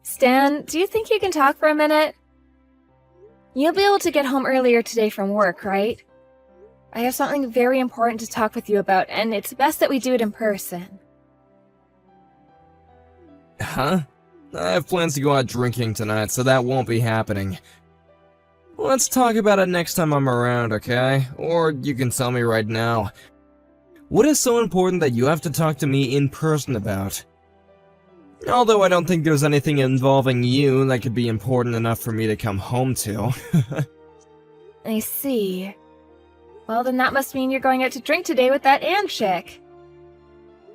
Stan, do you think you can talk for a minute? You'll be able to get home earlier today from work, right? I have something very important to talk with you about, and it's best that we do it in person. Huh? I have plans to go out drinking tonight, so that won't be happening. Let's talk about it next time I'm around, okay? Or you can tell me right now. What is so important that you have to talk to me in person about? Although I don't think there's anything involving you that could be important enough for me to come home to. I see. Well, then that must mean you're going out to drink today with that Anne chick.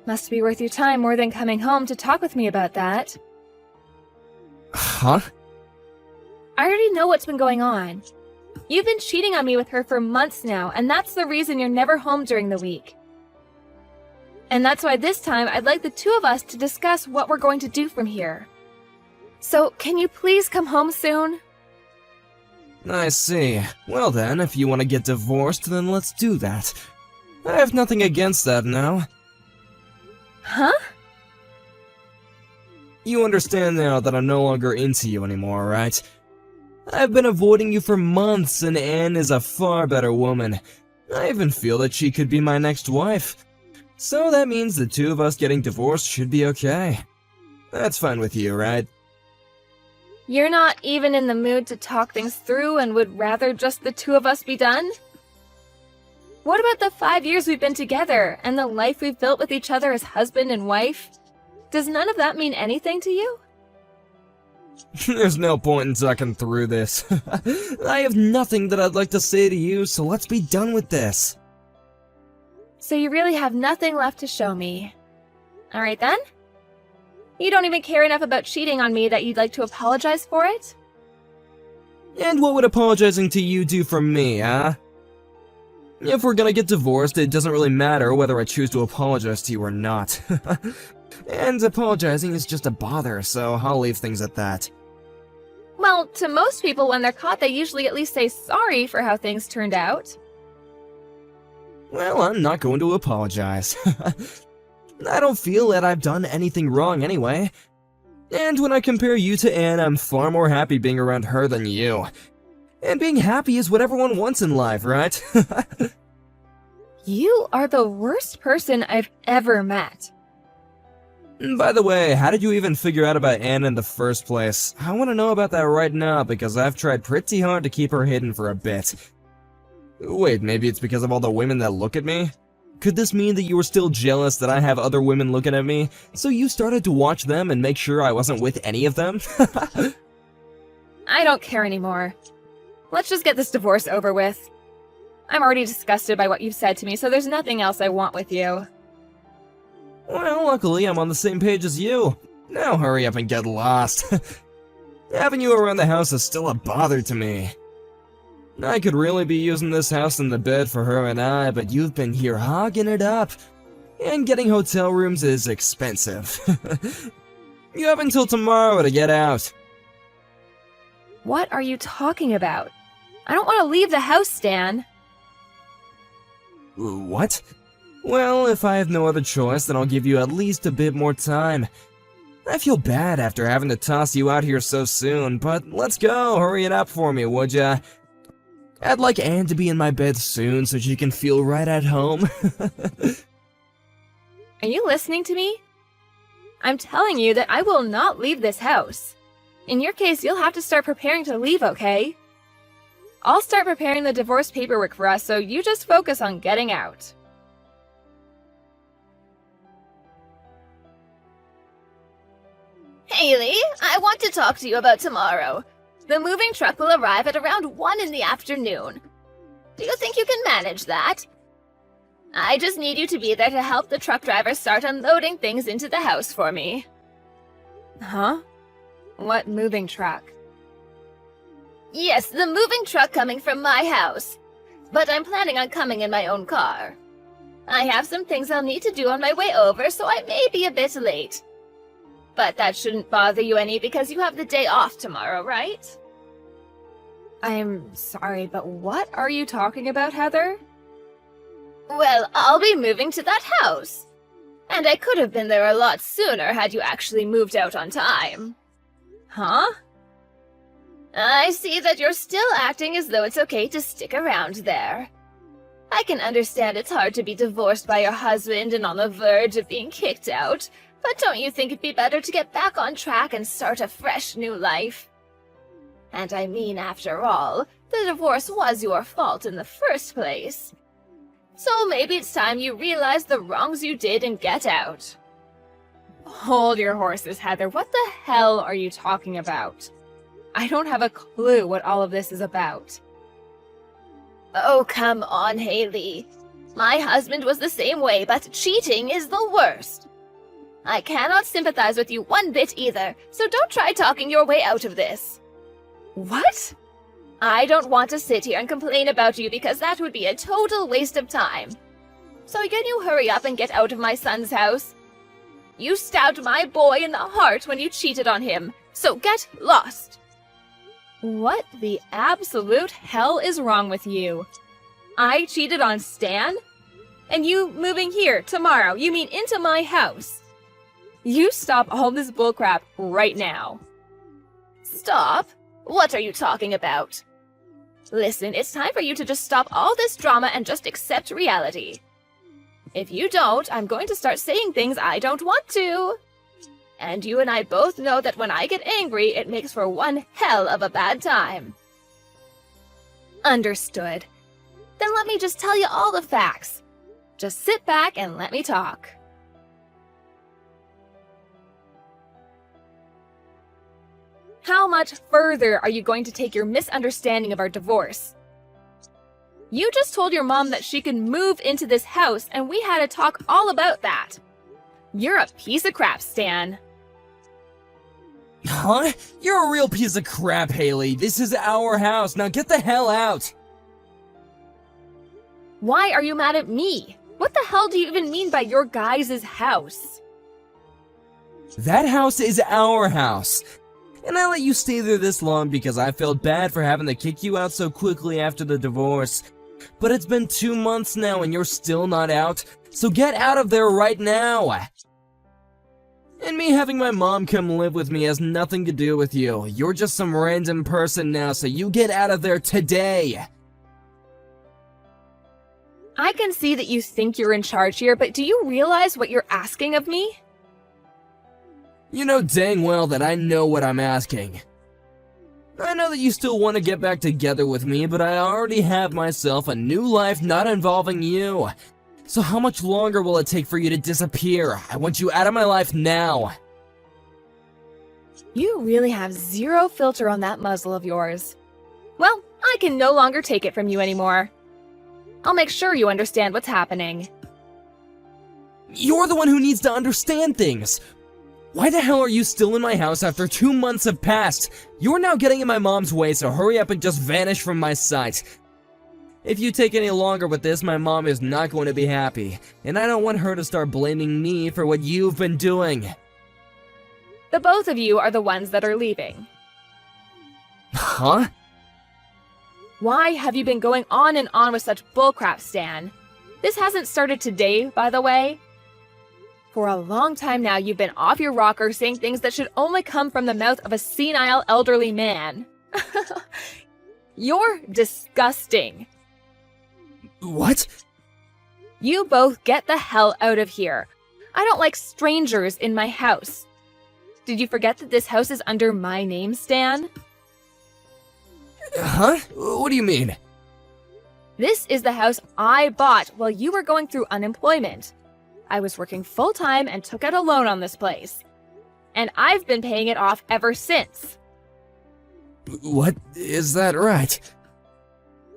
Must be worth your time more than coming home to talk with me about that. Huh? I already know what's been going on. You've been cheating on me with her for months now, and that's the reason you're never home during the week. And that's why this time I'd like the two of us to discuss what we're going to do from here. So, can you please come home soon? I see. Well then, if you want to get divorced, then let's do that. I have nothing against that now. Huh? You understand now that I'm no longer into you anymore, right? I've been avoiding you for months, and Anne is a far better woman. I even feel that she could be my next wife. So that means the two of us getting divorced should be okay. That's fine with you, right? You're not even in the mood to talk things through and would rather just the two of us be done? What about the 5 years we've been together and the life we've built with each other as husband and wife? Does none of that mean anything to you? There's no point in talking through this. I have nothing that I'd like to say to you, so let's be done with this. So you really have nothing left to show me. Alright then? You don't even care enough about cheating on me that you'd like to apologize for it? And what would apologizing to you do for me, huh? If we're gonna get divorced, it doesn't really matter whether I choose to apologize to you or not. And apologizing is just a bother, so I'll leave things at that. Well, to most people when they're caught, they usually at least say sorry for how things turned out. Well, I'm not going to apologize. I don't feel that I've done anything wrong anyway. And when I compare you to Anne, I'm far more happy being around her than you. And being happy is what everyone wants in life, right? You are the worst person I've ever met. By the way, how did you even figure out about Anne in the first place? I want to know about that right now because I've tried pretty hard to keep her hidden for a bit. Wait, maybe it's because of all the women that look at me? Could this mean that you were still jealous that I have other women looking at me, so you started to watch them and make sure I wasn't with any of them? I don't care anymore. Let's just get this divorce over with. I'm already disgusted by what you've said to me, so there's nothing else I want with you. Well, luckily I'm on the same page as you. Now hurry up and get lost. Having you around the house is still a bother to me. I could really be using this house and the bed for her and I, but you've been here hogging it up. And getting hotel rooms is expensive. You have until tomorrow to get out. What are you talking about? I don't want to leave the house, Stan. What? Well, if I have no other choice, then I'll give you at least a bit more time. I feel bad after having to toss you out here so soon, but let's go, hurry it up for me, would ya? I'd like Anne to be in my bed soon so she can feel right at home. Are you listening to me? I'm telling you that I will not leave this house. In your case, you'll have to start preparing to leave, okay? I'll start preparing the divorce paperwork for us, so you just focus on getting out. Haley, I want to talk to you about tomorrow. The moving truck will arrive at around 1 in the afternoon. Do you think you can manage that? I just need you to be there to help the truck driver start unloading things into the house for me. Huh? What moving truck? Yes, the moving truck coming from my house. But I'm planning on coming in my own car. I have some things I'll need to do on my way over, so I may be a bit late. But that shouldn't bother you any because you have the day off tomorrow, right? I'm sorry, but what are you talking about, Heather? Well, I'll be moving to that house. And I could have been there a lot sooner had you actually moved out on time. Huh? I see that you're still acting as though it's okay to stick around there. I can understand it's hard to be divorced by your husband and on the verge of being kicked out, but don't you think it'd be better to get back on track and start a fresh new life? And I mean, after all, the divorce was your fault in the first place. So maybe it's time you realize the wrongs you did and get out. Hold your horses, Heather. What the hell are you talking about? I don't have a clue what all of this is about. Oh, come on, Haley. My husband was the same way, but cheating is the worst. I cannot sympathize with you one bit either, so don't try talking your way out of this. What? I don't want to sit here and complain about you because that would be a total waste of time. So can you hurry up and get out of my son's house? You stabbed my boy in the heart when you cheated on him, so get lost. What the absolute hell is wrong with you? I cheated on Stan? And you moving here tomorrow, you mean into my house? You stop all this bullcrap right now. Stop? What are you talking about? Listen, it's time for you to just stop all this drama and just accept reality. If you don't, I'm going to start saying things I don't want to. And you and I both know that when I get angry, it makes for one hell of a bad time. Understood. Then let me just tell you all the facts. Just sit back and let me talk. How much further are you going to take your misunderstanding of our divorce? You just told your mom that she can move into this house, and we had a talk all about that. You're a piece of crap, Stan. Huh? You're a real piece of crap, Haley. This is our house. Now get the hell out. Why are you mad at me? What the hell do you even mean by your guys' house? That house is our house. And I let you stay there this long because I felt bad for having to kick you out so quickly after the divorce. But it's been 2 months now and you're still not out, so get out of there right now! And me having my mom come live with me has nothing to do with you. You're just some random person now, so you get out of there today! I can see that you think you're in charge here, but do you realize what you're asking of me? You know dang well that I know what I'm asking. I know that you still want to get back together with me, but I already have myself a new life not involving you. So how much longer will it take for you to disappear? I want you out of my life now. You really have zero filter on that muzzle of yours. Well, I can no longer take it from you anymore. I'll make sure you understand what's happening. You're the one who needs to understand things. Why the hell are you still in my house after 2 months have passed? You're now getting in my mom's way, so hurry up and just vanish from my sight. If you take any longer with this, my mom is not going to be happy, and I don't want her to start blaming me for what you've been doing. The both of you are the ones that are leaving. Huh? Why have you been going on and on with such bullcrap, Stan? This hasn't started today, by the way. For a long time now, you've been off your rocker saying things that should only come from the mouth of a senile elderly man. You're disgusting. What? You both get the hell out of here. I don't like strangers in my house. Did you forget that this house is under my name, Stan? Huh? What do you mean? This is the house I bought while you were going through unemployment. I was working full-time and took out a loan on this place. And I've been paying it off ever since. What? Is that right?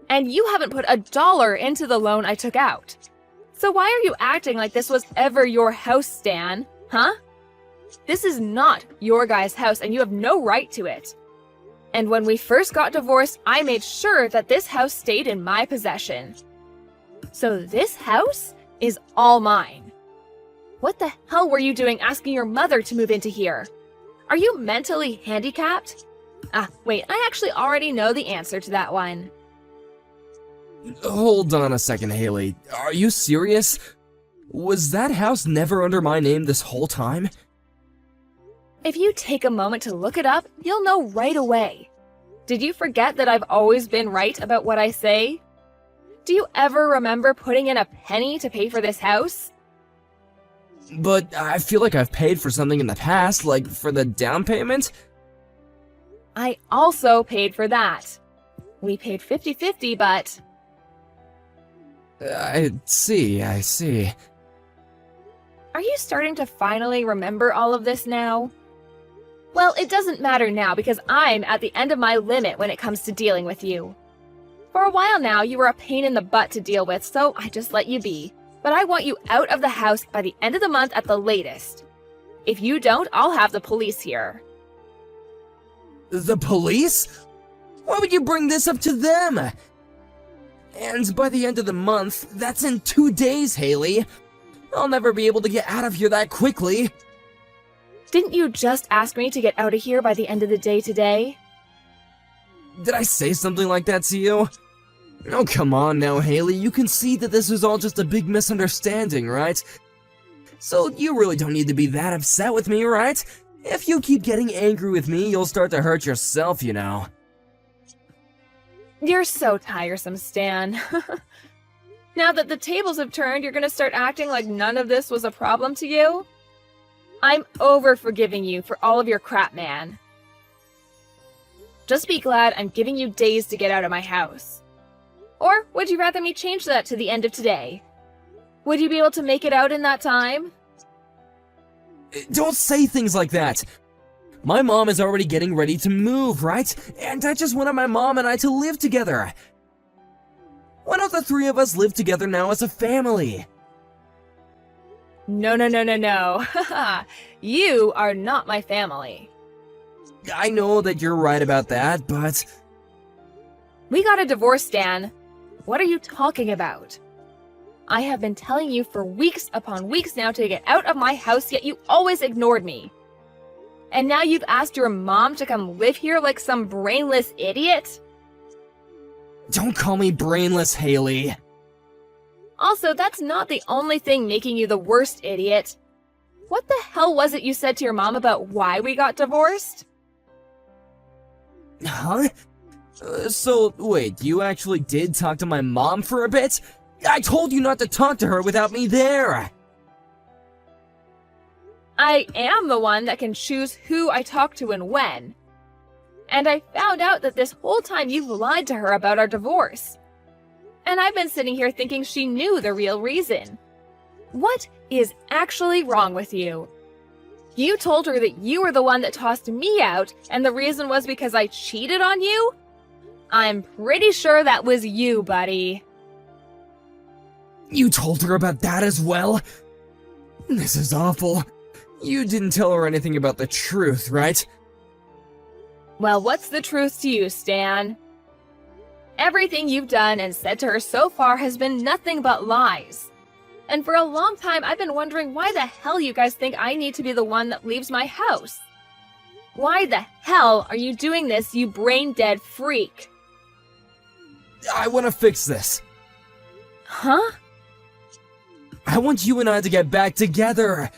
And you haven't put $1 into the loan I took out. So why are you acting like this was ever your house, Stan? Huh? This is not your guy's house and you have no right to it. And when we first got divorced, I made sure that this house stayed in my possession. So this house is all mine. What the hell were you doing asking your mother to move into here? Are you mentally handicapped? Wait, I actually already know the answer to that one. Hold on a second, Haley. Are you serious? Was that house never under my name this whole time? If you take a moment to look it up, you'll know right away. Did you forget that I've always been right about what I say? Do you ever remember putting in a penny to pay for this house? But I feel like I've paid for something in the past, like for the down payment. I also paid for that. We paid 50-50, but... I see. Are you starting to finally remember all of this now? Well, it doesn't matter now because I'm at the end of my limit when it comes to dealing with you. For a while now, you were a pain in the butt to deal with, so I just let you be. But I want you out of the house by the end of the month at the latest. If you don't, I'll have the police here. The police? Why would you bring this up to them? And by the end of the month, that's in 2 days, Haley. I'll never be able to get out of here that quickly. Didn't you just ask me to get out of here by the end of the day today? Did I say something like that to you? Oh, come on now, Haley. You can see that this was all just a big misunderstanding, right? So you really don't need to be that upset with me, right? If you keep getting angry with me, you'll start to hurt yourself, you know. You're so tiresome, Stan. Now that the tables have turned, you're gonna start acting like none of this was a problem to you? I'm over forgiving you for all of your crap, man. Just be glad I'm giving you days to get out of my house. Or would you rather me change that to the end of today? Would you be able to make it out in that time? Don't say things like that. My mom is already getting ready to move, right? And I just wanted my mom and I to live together. Why don't the three of us live together now as a family? No. You are not my family. I know that you're right about that, but... We got a divorce, Stan. What are you talking about? I have been telling you for weeks upon weeks now to get out of my house, yet you always ignored me. And now you've asked your mom to come live here like some brainless idiot? Don't call me brainless, Haley. Also, that's not the only thing making you the worst idiot. What the hell was it you said to your mom about why we got divorced? Huh? So, wait, you actually did talk to my mom for a bit? I told you not to talk to her without me there! I am the one that can choose who I talk to and when. And I found out that this whole time you've lied to her about our divorce. And I've been sitting here thinking she knew the real reason. What is actually wrong with you? You told her that you were the one that tossed me out, and the reason was because I cheated on you? I'm pretty sure that was you, buddy. You told her about that as well? This is awful. You didn't tell her anything about the truth, right? Well, what's the truth to you, Stan? Everything you've done and said to her so far has been nothing but lies. And for a long time, I've been wondering why the hell you guys think I need to be the one that leaves my house. Why the hell are you doing this, you brain-dead freak? I want to fix this. Huh? I want you and I to get back together.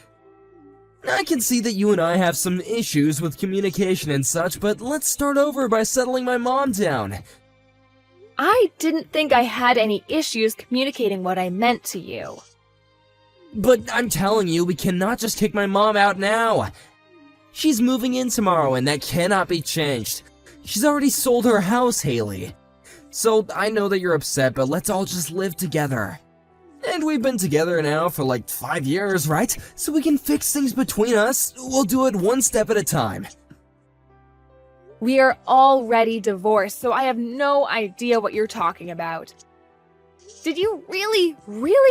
I can see that you and I have some issues with communication and such, but let's start over by settling my mom down. I didn't think I had any issues communicating what I meant to you. But I'm telling you, we cannot just kick my mom out now. She's moving in tomorrow, and that cannot be changed. She's already sold her house, Haley. So I know that you're upset, but let's all just live together. And we've been together now for like 5 years, right? So we can fix things between us. We'll do it one step at a time. We are already divorced, so I have no idea what you're talking about. Did you really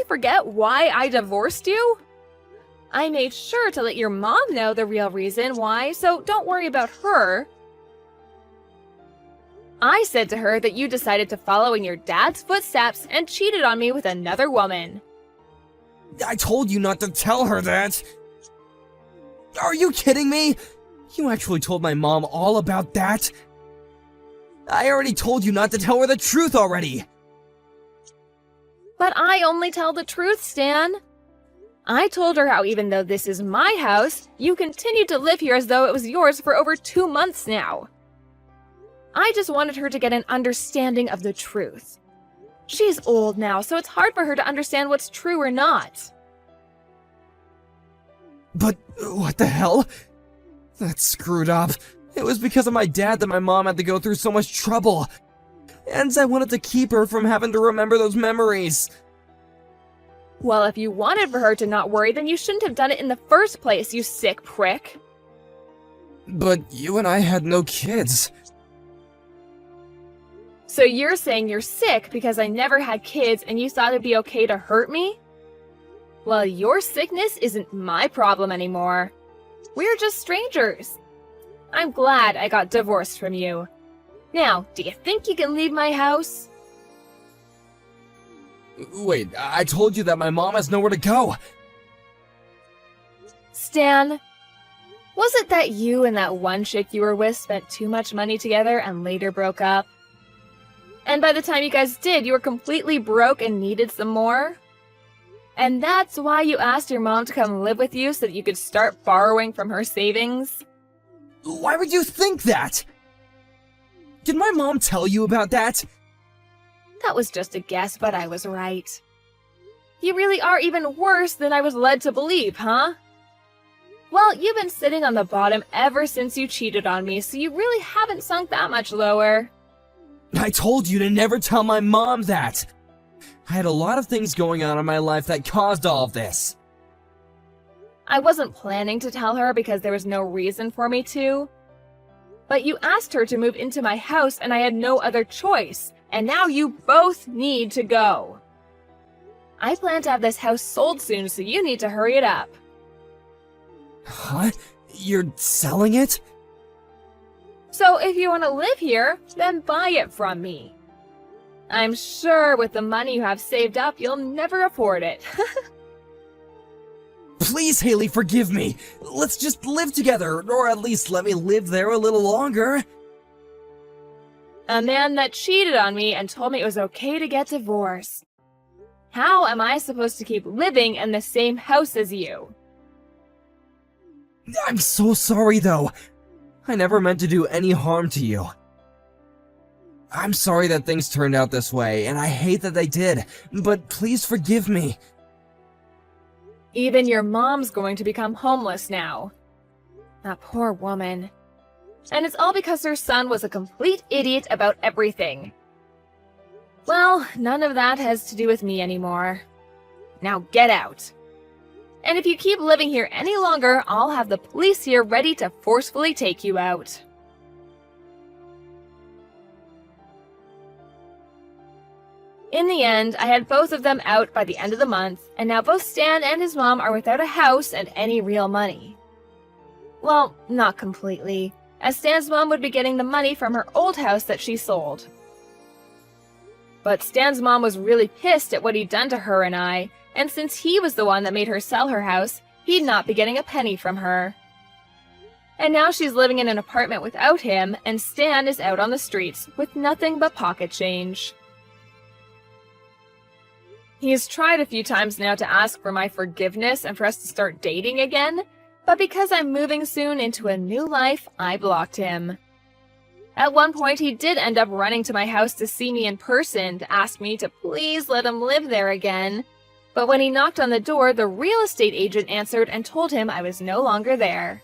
forget why I divorced you? I made sure to let your mom know the real reason why, so don't worry about her. I said to her that you decided to follow in your dad's footsteps and cheated on me with another woman. I told you not to tell her that. Are you kidding me? You actually told my mom all about that? I already told you not to tell her the truth already. But I only tell the truth, Stan. I told her how even though this is my house, you continued to live here as though it was yours for over 2 months now. I just wanted her to get an understanding of the truth. She's old now, so it's hard for her to understand what's true or not. But what the hell? That's screwed up. It was because of my dad that my mom had to go through so much trouble. And I wanted to keep her from having to remember those memories. Well, if you wanted for her to not worry, then you shouldn't have done it in the first place, you sick prick. But you and I had no kids. So you're saying you're sick because I never had kids and you thought it'd be okay to hurt me? Well, your sickness isn't my problem anymore. We're just strangers. I'm glad I got divorced from you. Now, do you think you can leave my house? Wait, I told you that my mom has nowhere to go. Stan, was it that you and that one chick you were with spent too much money together and later broke up? And by the time you guys did, you were completely broke and needed some more? And that's why you asked your mom to come live with you so that you could start borrowing from her savings? Why would you think that? Did my mom tell you about that? That was just a guess, but I was right. You really are even worse than I was led to believe, huh? Well, you've been sitting on the bottom ever since you cheated on me, so you really haven't sunk that much lower. I told you to never tell my mom that. I had a lot of things going on in my life that caused all of this. I wasn't planning to tell her because there was no reason for me to. But you asked her to move into my house and I had no other choice. And now you both need to go. I plan to have this house sold soon, so you need to hurry it up. Huh? You're selling it? So if you want to live here, then buy it from me. I'm sure with the money you have saved up, you'll never afford it. Please, Haley, forgive me. Let's just live together, or at least let me live there a little longer. A man that cheated on me and told me it was okay to get divorced. How am I supposed to keep living in the same house as you? I'm so sorry, though. I never meant to do any harm to you. I'm sorry that things turned out this way, and I hate that they did, but please forgive me. Even your mom's going to become homeless now. That poor woman. And it's all because her son was a complete idiot about everything. Well, none of that has to do with me anymore. Now get out. And if you keep living here any longer, I'll have the police here ready to forcefully take you out. In the end, I had both of them out by the end of the month, and now both Stan and his mom are without a house and any real money. Well, not completely, as Stan's mom would be getting the money from her old house that she sold. But Stan's mom was really pissed at what he'd done to her and I, and since he was the one that made her sell her house, he'd not be getting a penny from her. And now she's living in an apartment without him, and Stan is out on the streets with nothing but pocket change. He's tried a few times now to ask for my forgiveness and for us to start dating again, but because I'm moving soon into a new life, I blocked him. At one point, he did end up running to my house to see me in person to ask me to please let him live there again, but when he knocked on the door, the real estate agent answered and told him I was no longer there.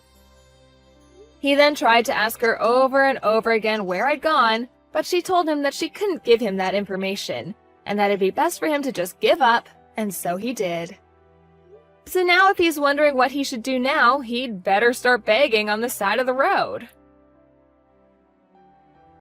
He then tried to ask her over and over again where I'd gone, but she told him that she couldn't give him that information, and that it'd be best for him to just give up, and so he did. So now if he's wondering what he should do now, he'd better start begging on the side of the road.